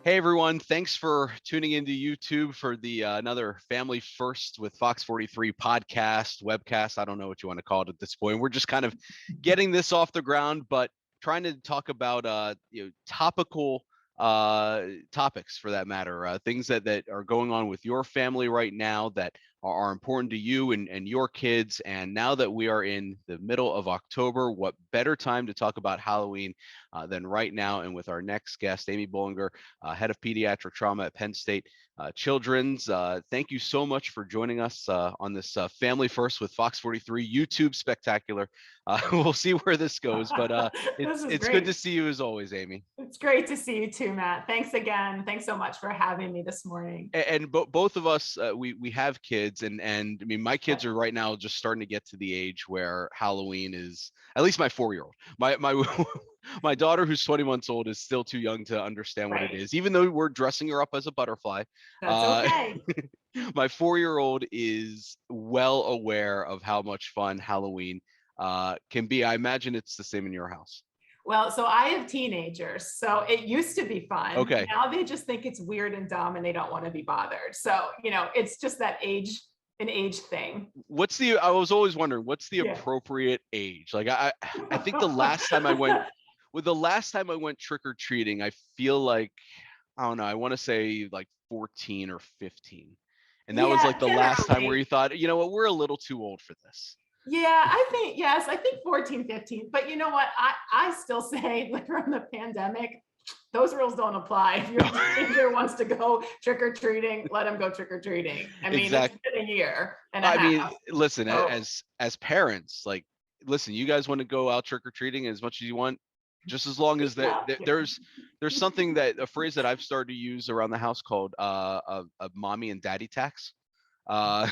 Hey everyone, thanks for tuning into YouTube for the another Family First with Fox 43 podcast, webcast. I don't know what you want to call it at this point. We're just kind of getting this off the ground, but trying to talk about topical topics for that matter, things that are going on with your family right now that are important to you and your kids. And now that we are in the middle of October, what better time to talk about Halloween than right now? And with our next guest, Amy Bollinger, head of pediatric trauma at Penn State Children's. Thank you so much for joining us on this Family First with Fox 43 YouTube spectacular. We'll see where this goes, but This is it's good to great. see you as always, Amy. It's great to see you too, Matt. Thanks again. Thanks so much for having me this morning. And both of us, we have kids, and I mean, my kids are right now just starting to get to the age where Halloween is, at least my 4-year-old. My my daughter, who's 20 months old, is still too young to understand what it Right. is, even though we're dressing her up as a butterfly. That's Uh, okay. my 4-year-old is well aware of how much fun Halloween can be. I imagine it's the same in your house. Well, so I have teenagers. So it used to be fun. Okay. Now they just think it's weird and dumb and they don't want to be bothered. So, it's just that an age thing. I was always wondering, what's the Yeah. appropriate age? Like I think the last time I went trick or treating, I feel like, I don't know, I want to say like 14 or 15. And that was like Yeah, the last time where generally. you thought, you know what, we're a little too old for this. Yeah, I think, yes, I think 14, 15. But you know what? I still say from the pandemic, those rules don't apply. If your teenager wants to go trick or treating, let them go trick or treating. I mean, it's Exactly. been a year and a I mean, half. listen, So, as parents, like, listen, you guys want to go out trick or treating as much as you want, just as long as yeah. there's something, that a phrase that I've started to use around the house called a mommy and daddy tax. Uh,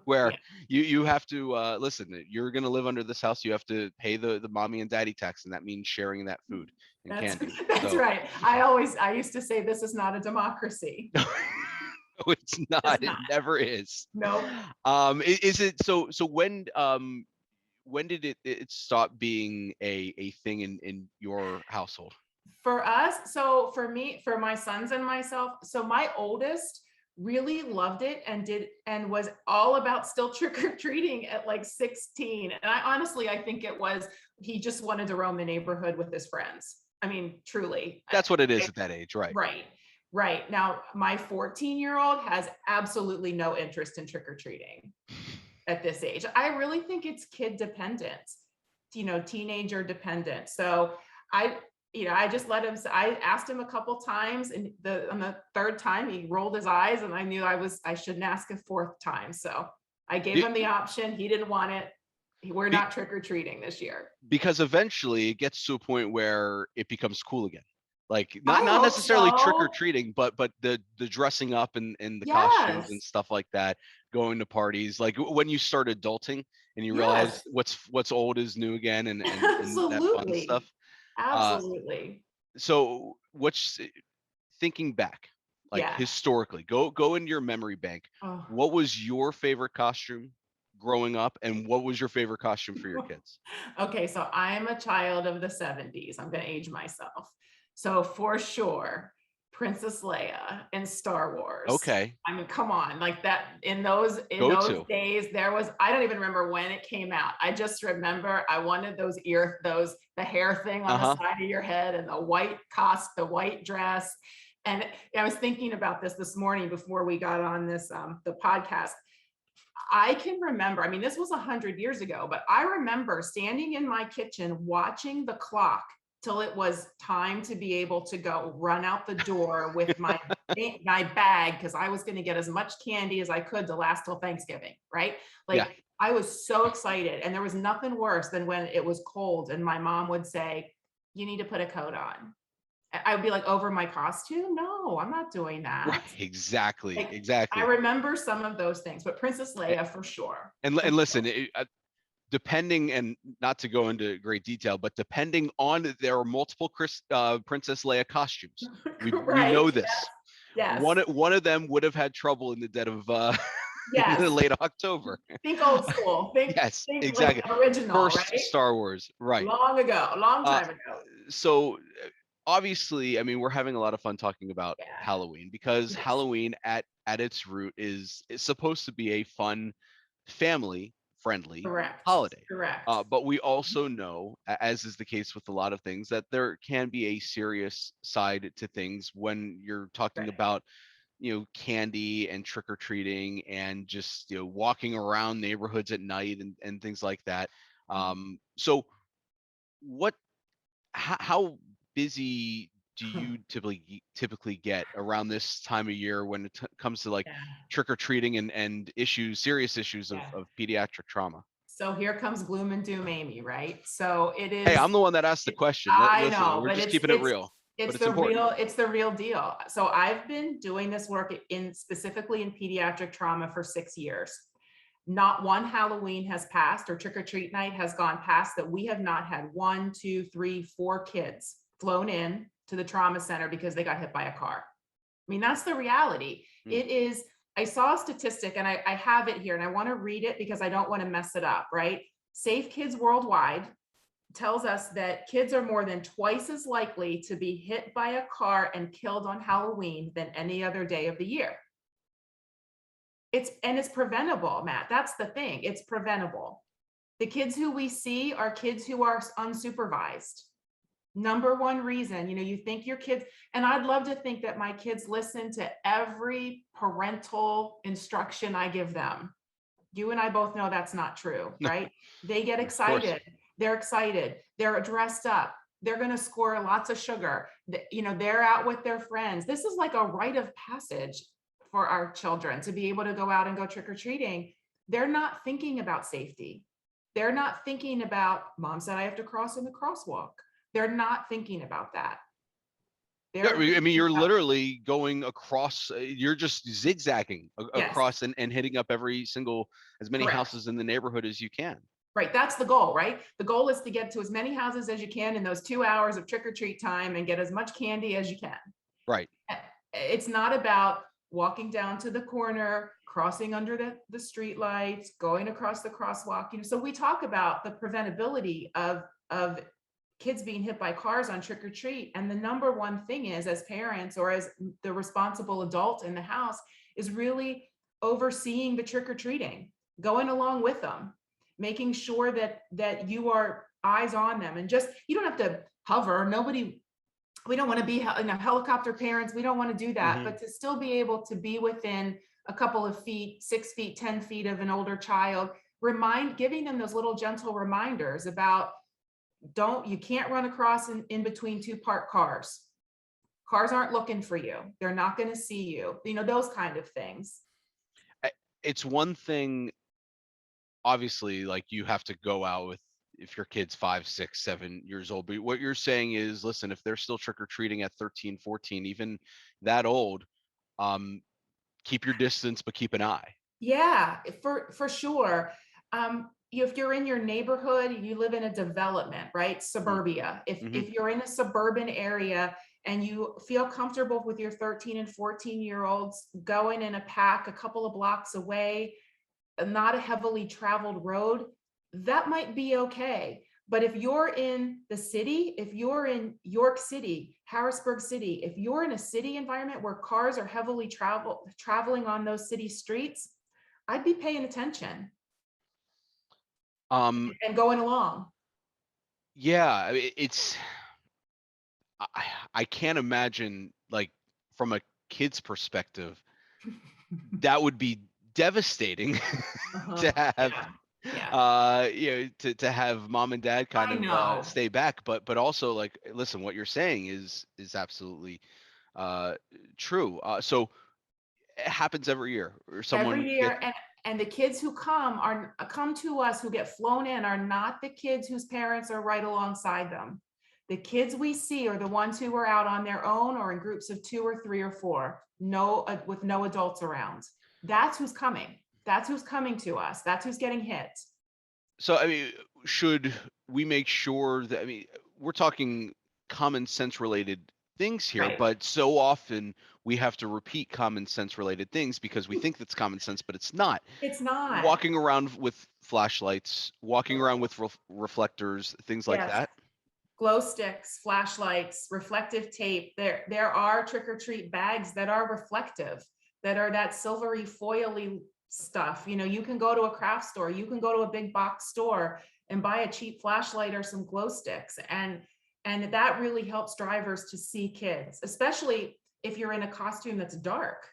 where Yeah, you have to listen, you're going to live under this house, you have to pay the mommy and daddy tax, and that means sharing that food and that's candy. that's So right. I used to say this is not a democracy. no, it's It's not, it not. never is. Nope. Is it so when did it stop being a thing in your household? For us, so for me, for my sons and myself, so my oldest really loved it and was all about still trick or treating at like 16. And I think it was he just wanted to roam the neighborhood with his friends. I mean, truly. That's what it is at that age, right? Right. Right. Now, my 14-year-old has absolutely no interest in trick or treating at this age. I really think it's kid dependent, teenager dependent. So I, I just let him, I asked him a couple times, and on the third time he rolled his eyes, and I knew I shouldn't ask a fourth time. So I gave Be- him the option. He didn't want it. We're be- not trick or treating this year. because eventually it gets to a point where it becomes cool again. Like, not I not hope necessarily trick or so. treating, but the dressing up and the costumes and Yes. stuff like that, going to parties. Like when you start adulting and you realize Yes. what's old is new again, and that fun stuff. Absolutely. Uh, Absolutely. so what's thinking back, like Yeah. historically, go into your memory bank. Oh. What was your favorite costume growing up, and what was your favorite costume for your kids? Okay, so I am a child of the 70s. I'm going to age myself. So for sure, Princess Leia in Star Wars. Okay, I mean, come on, like that in go those to. days there was I don't even remember when it came out. I just remember I wanted the hair thing on the Uh-huh. side of your head and the white dress. And I was thinking about this morning before we got on the podcast. I can remember, I mean, this was 100 years ago, but I remember standing in my kitchen watching the clock till it was time to be able to go run out the door with my bag, because I was going to get as much candy as I could to last till Thanksgiving, right? Yeah. Like I was so excited, and there was nothing worse than when it was cold and my mom would say, "You need to put a coat on." I would be like, "Over my costume? No, I'm not doing Right, that." exactly, Like, I exactly. remember some of those things, but Princess A- Leia for sure. and listen, depending, and not to go into great detail, but depending on, there are multiple Princess Leia costumes. We Right? know Yes. this. One Yes. one of them would have had trouble in the dead of in the Yes. late October. Think old school. Yes, Think like exactly. original, First right? Star Wars, right? Long ago, a long Uh, time ago. so obviously, I mean, we're having a lot of fun talking about Yeah. Halloween because Yes. Halloween at its root is supposed to be a fun, family friendly Correct. holiday. Correct. But we also know, as is the case with a lot of things, that there can be a serious side to things when you're talking Right. about, candy and trick or treating and just, walking around neighborhoods at night and things like that. So what how busy do you typically get around this time of year when it comes to like Yeah. trick or treating and serious issues of, Yeah. pediatric trauma? So here comes gloom and doom, Amy, right? So it Hey, is, I'm the one that asked the question. I Listen, know, we're but just it's keeping it it's real, but it's it's the important. real deal. So I've been doing this work in specifically in pediatric trauma for 6 years. Not one Halloween has passed or trick or treat night has gone past that we have not had 1, 2, 3, 4 kids flown in to the trauma center because they got hit by a car. I mean, that's the reality. Mm. It is, I saw a statistic and I have it here and I want to read it because I don't want to mess it up, right? Safe Kids Worldwide tells us that kids are more than twice as likely to be hit by a car and killed on Halloween than any other day of the year. It's preventable, Matt. That's the thing. It's preventable. The kids who we see are kids who are unsupervised. Number one reason, you think your kids, and I'd love to think that my kids listen to every parental instruction I give them. You and I both know that's not true, right? They get Of course. excited. They're excited. They're dressed up. They're going to score lots of sugar. They're out with their friends. This is like a rite of passage for our children to be able to go out and go trick or treating. They're not thinking about safety. They're not thinking about, mom said I have to cross in the crosswalk. They're not thinking about that. Yeah, They're I mean, thinking you're about, literally going across. You're just zigzagging yes, across and hitting up as many correct. houses in the neighborhood as you can. Right. That's the goal, right? The goal is to get to as many houses as you can in those 2 hours of trick or treat time and get as much candy as you can. Right. It's not about walking down to the corner, crossing under the street lights, going across the crosswalk. So we talk about the preventability of kids being hit by cars on trick or treat. And the number one thing is, as parents or as the responsible adult in the house, is really overseeing the trick or treating, going along with them, making sure that you are eyes on them, and just, you don't have to hover. We don't want to be helicopter parents. We don't want to do that, Hmm. but to still be able to be within a couple of feet, 6 feet, 10 feet of an older child, giving them those little gentle reminders about, you can't run across in between two parked cars. Cars aren't looking for you. They're not going to see you. Those kind of things. It's one thing, obviously, like you have to go out with if your kid's 5, 6, 7 years old. But what you're saying is, listen, if they're still trick or treating at 13, 14, even that old, um, keep your distance, but keep an eye. Yeah, for sure. If you're in your neighborhood, you live in a development, right? Suburbia. If Mm-hmm. if you're in a suburban area and you feel comfortable with your 13 and 14-year-olds going in a pack a couple of blocks away, not a heavily traveled road, that might be okay. But if you're in the city, if you're in York City, Harrisburg City, if you're in a city environment where cars are heavily traveling on those city streets, I'd be paying attention Um, and going along. yeah, I, I can't imagine, like, from a kid's perspective, that would be devastating Uh-huh. to have, Yeah. Yeah. to have mom and dad kind I of know. stay back, but also, like, listen, what you're saying is absolutely uh true. So it happens every year, or Every someone gets. year, and the kids who come to us, who get flown in, are not the kids whose parents are right alongside them. The kids we see are the ones who are out on their own or in groups of 2 or 3 or 4, with no adults around. That's who's coming. That's who's coming to us. That's who's getting hit. So, I mean, should we make sure that, I mean, we're talking common sense related things here, Right. but so often we have to repeat common sense related things because we think that's common sense, but it's not. It's not. Walking around with flashlights, walking around with reflectors, things like Yes. that. glow sticks, flashlights, reflective tape. There are trick or treat bags that are reflective, that are that silvery foily stuff. You can go to a craft store, you can go to a big box store and buy a cheap flashlight or some glow sticks, and that really helps drivers to see kids, especially if you're in a costume that's dark,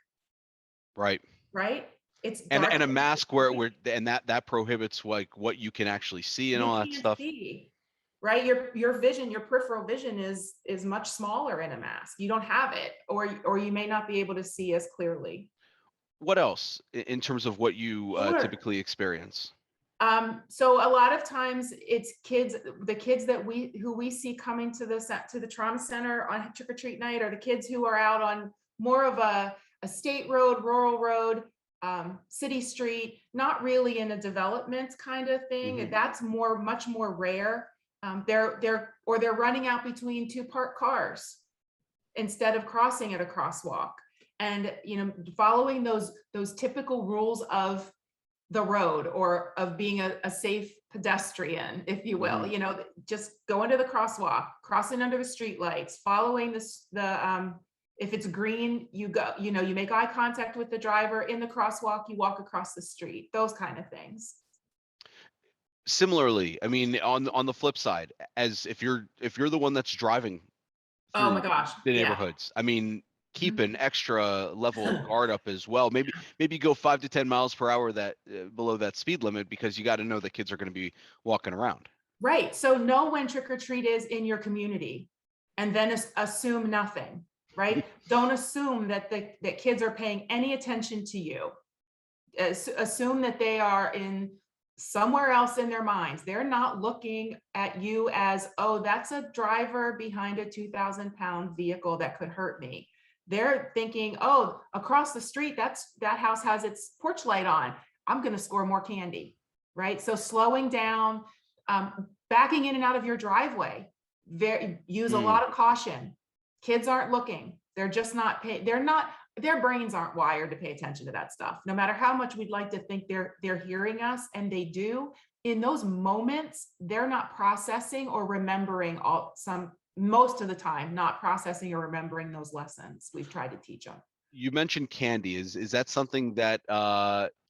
Right. right? It's And dark. a mask where and that prohibits like what you can actually see and You all that can't stuff. see, right? Your vision, your peripheral vision is much smaller in a mask. You don't have it, or you may not be able to see as clearly. What else in terms of what you Sure. typically experience? So a lot of times it's kids, the kids who we see coming to the trauma center on trick or treat night, are the kids who are out on more of a state road, rural road, city street, not really in a development kind of thing. Mhm. That's much more rare. They're running out between two parked cars instead of crossing at a crosswalk, and following those typical rules of the road, or of being a safe pedestrian, if you will. Mhm. Just going to the crosswalk, crossing under the street lights, following if it's green, you go, you make eye contact with the driver in the crosswalk, you walk across the street, those kind of things. Similarly, I mean, on the flip side, as if you're the one that's driving Oh my through gosh. the Yeah. neighborhoods, I mean, keep Mhm. an extra level of guard up as well. Maybe go 5 to 10 miles per hour that below that speed limit, because you got to know that kids are going to be walking around. Right. So know when trick or treat is in your community, and then assume nothing, right? Don't assume that that kids are paying any attention to you. Assume that they are in somewhere else in their minds. They're not looking at you as, oh, that's a driver behind a 2,000-pound vehicle that could hurt me. They're thinking, oh, across the street, that house has its porch light on, I'm going to score more candy, right? So slowing down, backing in and out of your driveway, use a Mm. lot of caution. Kids aren't looking. They're just not they're not, their brains aren't wired to pay attention to that stuff. No matter how much we'd like to think they're hearing us, and they do, in those moments, they're not processing or remembering most of the time, not processing or remembering those lessons we've tried to teach them. You mentioned candy. Is that something that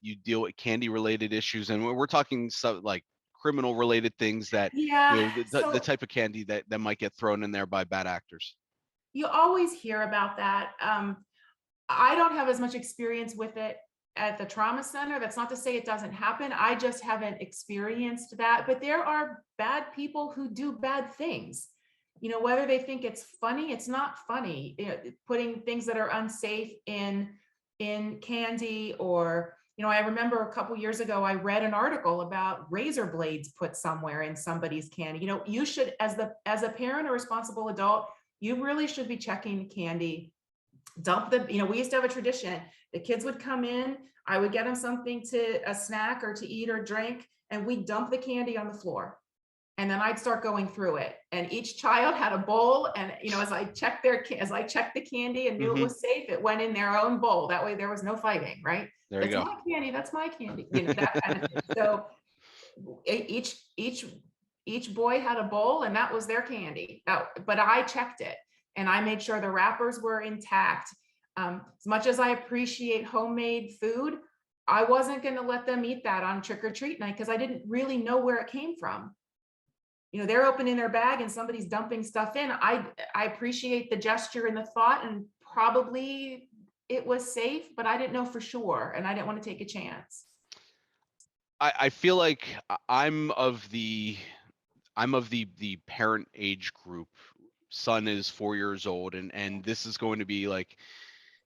you deal with, candy related issues? And we're talking some like criminal related things that Yeah. the So type of candy that might get thrown in there by bad actors. you always hear about that. I don't have as much experience with it at the trauma center. That's not to say it doesn't happen. I just haven't experienced that. But there are bad people who do bad things. Whether they think it's funny, it's not funny. Putting things that are unsafe in candy, or I remember a couple years ago, I read an article about razor blades put somewhere in somebody's candy. You should, as a parent or responsible adult, you really should be checking candy. Dump the, we used to have a tradition. The kids would come in, I would get them something, a snack or to eat or drink, and we dump the candy on the floor. And then I'd start going through it. And each child had a bowl. And, as I checked the candy and knew it Hmm. was safe, it went in their own bowl. That way there was no fighting, right? There you That's go. my candy. That's my candy. That kind of thing. So each boy had a bowl, and that was their candy. But I checked it, and I made sure the wrappers were intact. As much as I appreciate homemade food, I wasn't going to let them eat that on trick or treat night, because I didn't really know where it came from. They're opening their bag and somebody's dumping stuff in. I appreciate the gesture and the thought, and probably it was safe, but I didn't know for sure, and I didn't want to take a chance. I feel like I'm of the parent age group. Son is 4 years old, and this is going to be like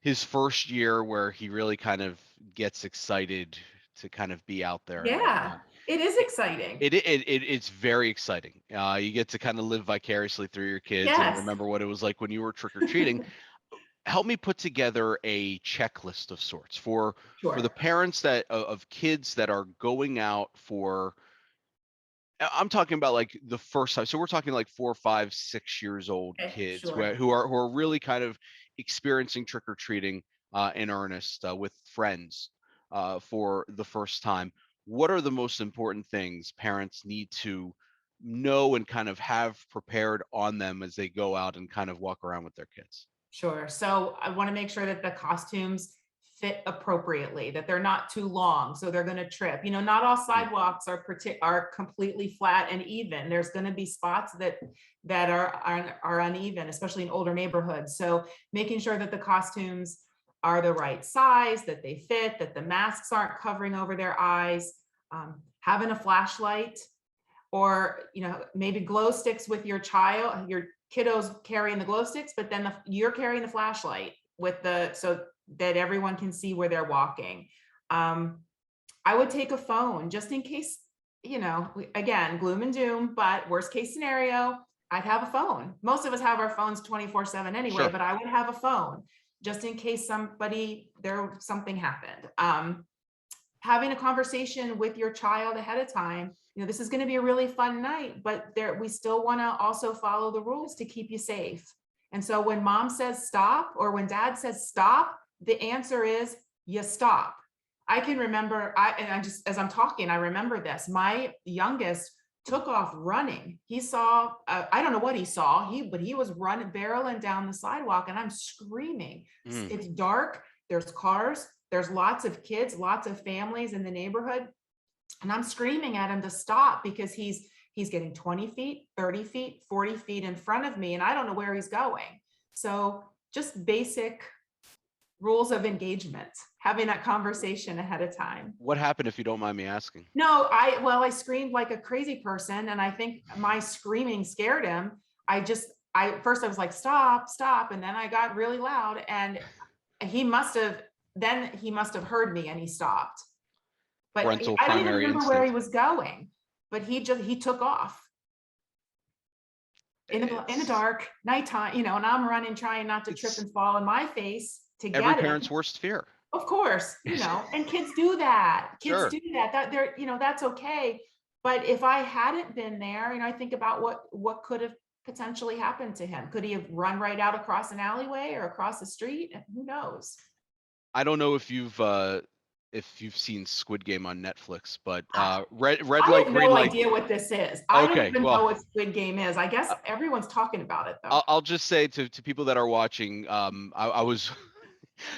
his first year where he really kind of gets excited to kind of be out there and Yeah, whatnot. it is It, exciting. it's very exciting. You get to kind of live vicariously through your kids and Yes. remember what it was like when you were trick or treating. Help me put together a checklist of sorts for the Sure. parents of kids that are going out for. I'm talking about like the first time. So we're talking like 4, 5, 6 years old Okay, kids sure. who are really kind of experiencing trick or treating in earnest with friends for the first time. What are the most important things parents need to know and kind of have prepared on them as they go out and kind of walk around with their kids? Sure. So I want to make sure that the costumes fit appropriately, that they're not too long, so they're going to trip. Not all Mm. sidewalks are completely flat and even. There's going to be spots that are uneven, especially in older neighborhoods. So making sure that the costumes are the right size, that they fit, that the masks aren't covering over their eyes, having a flashlight, or maybe glow sticks with your child, your kiddos carrying the glow sticks, but then you're carrying the flashlight so that everyone can see where they're walking. I would take a phone just in case, again, gloom and doom, but worst case scenario, I'd have a phone. Most of us have our phones 24/7 anyway, Sure. but I would have a phone just in case something happened. Having a conversation with your child ahead of time. This is going to be a really fun night, but we still want to also follow the rules to keep you safe. And so when mom says stop, or when dad says stop, the answer is you stop. I can remember, as I'm talking, I remember this. My youngest took off running. He saw, I don't know what he saw, but he was barreling down the sidewalk, and I'm screaming. Mm. It's dark, there's cars, there's lots of kids, lots of families in the neighborhood. And I'm screaming at him to stop because he's getting 20 feet, 30 feet, 40 feet in front of me, and I don't know where he's going. So just basic rules of engagement, having that conversation ahead of time. What happened, if you don't mind me asking? No, I screamed like a crazy person, and I think my screaming scared him. First I was like, stop, stop. And then I got really loud, and he must have heard me, and he stopped. But Parental I don't even primary remember where he instinct. was going, but he took off in the dark, nighttime, and I'm running, trying not to trip and fall in my face to Every get him. parent's worst fear. Of course, and kids do that. Kids Sure. do that. That's okay. But if I hadn't been there, I think about what could have potentially happened to him. Could he have run right out across an alleyway or across the street? Who knows? I don't know if you've seen Squid Game on Netflix, but red I light, have green no light. idea what this is. I don't Okay, even well, know what Squid Game is. I guess everyone's talking about it though. I'll just say to people that are watching, I was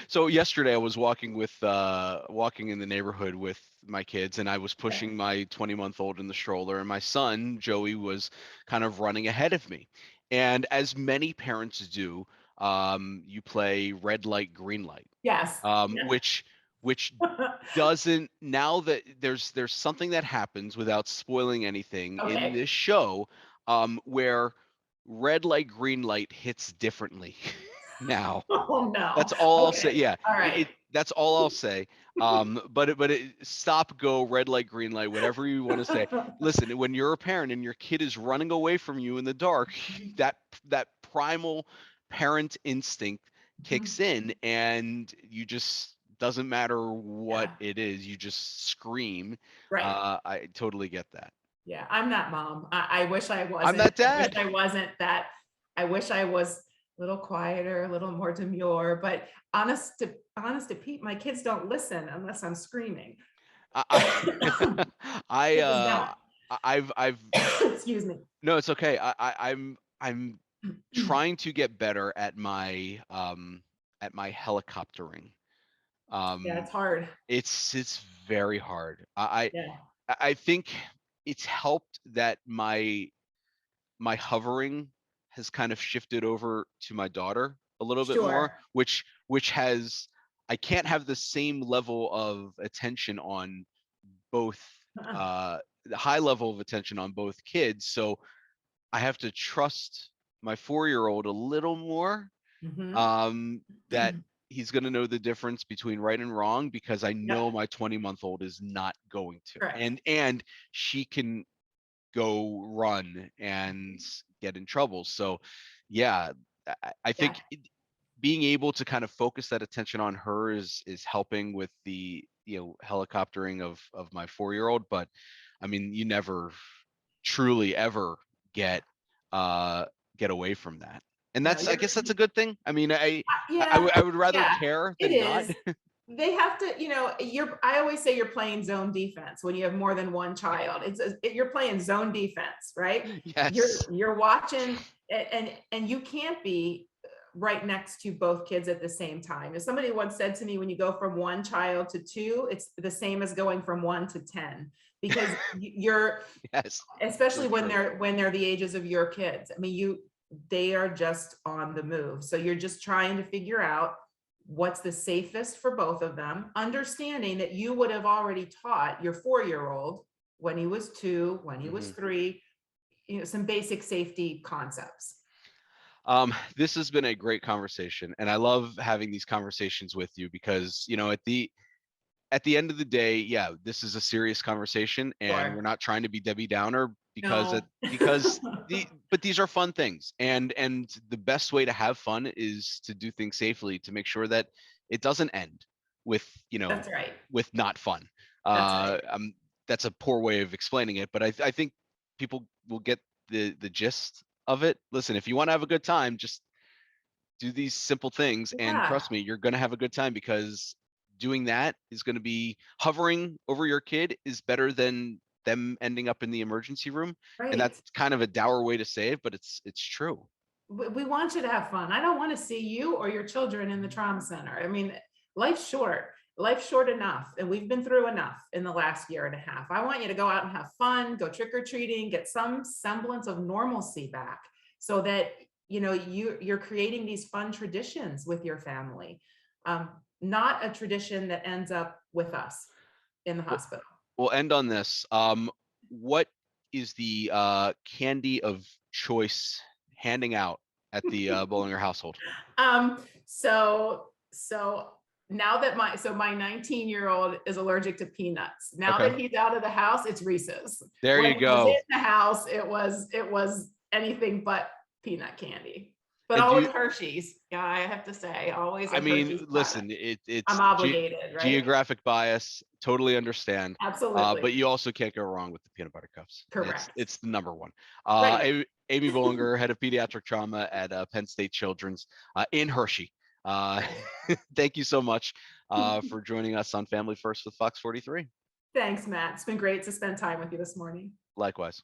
so yesterday I was walking in the neighborhood with my kids, and I was pushing my 20-month-old in the stroller, and my son Joey was kind of running ahead of me. And as many parents do, you play red light, green light, Yes. which doesn't, now that there's something that happens, without spoiling anything, in Okay. this show, where red light, green light hits differently now. Oh no. That's all I'll say. Okay. Yeah, All right. that's all I'll say. But stop, go, red light, green light, whatever you want to say. Listen, when you're a parent and your kid is running away from you in the dark, that primal parent instinct kicks in, and you just, doesn't matter what it is, you just scream. Right. I totally get that. Yeah, I'm that mom. I wish I wasn't. I'm that I wish dad. I wasn't that. I wish I was a little quieter, a little more demure. But honest to Pete, my kids don't listen unless I'm screaming. I, They just I don't. I've Excuse me. no, it's okay. I'm trying to get better at my helicoptering. Yeah, it's hard. It's very hard. Yeah. I think it's helped that my hovering has kind of shifted over to my daughter a little bit more, Sure. which has, I can't have the same level of attention on both, the high level of attention on both kids. So I have to trust my 4-year-old a little more, Mhm. that he's going to know the difference between right and wrong, because I know Yep. my 20-month-old is not going to. Correct. And she can go run and get in trouble. So yeah, I Yeah. think being able to kind of focus that attention on her is helping with the, helicoptering of my 4-year-old. But I mean, you never truly ever get uh get away from that, and No, I guess that's a good thing. I mean, yeah, I would rather yeah, care it than not. is. they have to, I always say you're playing zone defense when you have more than one child. You're playing zone defense, right? Yes. You're watching, and you can't be right next to both kids at the same time. As somebody once said to me, when you go from one child to two, it's the same as going from 1 to 10, because you're, Yes. especially So when true. they're the ages of your kids. I mean, they are just on the move. So you're just trying to figure out what's the safest for both of them, understanding that you would have already taught your 4-year-old when he was 2, when he was Mhm. 3, some basic safety concepts. This has been a great conversation, and I love having these conversations with you because, at the end of the day, yeah, this is a serious conversation, and we're Sure. not trying to be Debbie Downer No. because but these are fun things, and the best way to have fun is to do things safely to make sure that it doesn't end with That's right. with not fun. That's right. Uh, um, that's a poor way of explaining it, but I think people will get the gist of it. Listen, if you want to have a good time, just do these simple things, and Yeah. trust me, you're going to have a good time, because doing that is going to be hovering over your kid is better than them ending up in the emergency room. And Right. that's kind of a dour way to say it, but it's true. We want you to have fun. I don't want to see you or your children in the trauma center. I mean, life's short. Life's short enough, and we've been through enough in the last year and a half. I want you to go out and have fun, go trick or treating, get some semblance of normalcy back, so that you're creating these fun traditions with your family, not a tradition that ends up with us in the Well, hospital. we'll end on this. What is the candy of choice handing out at the Bollinger household? So now that my 19-year-old is allergic to peanuts, now Okay, that he's out of the house, it's Reese's. there When you he was in go. the house, it was anything but peanut candy, but And always Hershey's. Yeah, I have to say, always I a mean, Hershey's product. listen, I'm it's obligated, right? geographic bias. Totally understand. But Absolutely. you also can't go wrong with the peanut butter cups. Correct. It's the number one. Right. Amy Bollinger, head of pediatric trauma at Penn State Children's in Hershey. Uh, thank you so much for joining us on Family First with Fox 43. Thanks, Matt. It's been great to spend time with you this morning. Likewise.